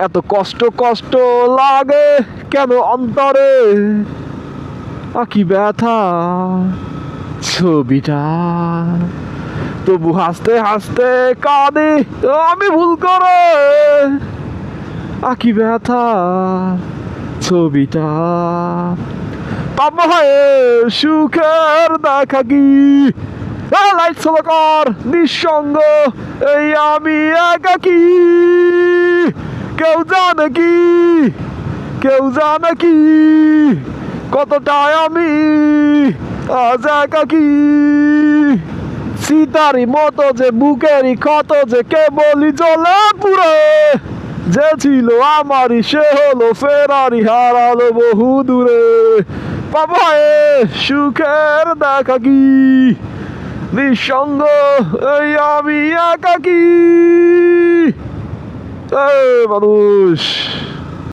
এত কষ্ট কষ্ট লাগে কেন অন্তরে, কি ব্যথা ছবিটা, তবু হাসতে হাসতে কাঁদি আমি ভুল করে, কি ব্যথা ছবিটা। পাবো হয় সুখের দেখা কি, লাইট স্লো কর নিঃসঙ্গ এই আমি একাকি, কেউ জানে কি, কেউ জানে কি কতটাই আমি আজ একাকি। সীতারি মতো যে বুকেরই ক্ষত যে কেবলই জ্বলে পুরে, যে ছিল আমারই সে হলো ফেরারি হারালো বহু দূরে। পাবায় সুখের দেখা কি, নিঃসঙ্গ এই আমি একাকি। মানুষ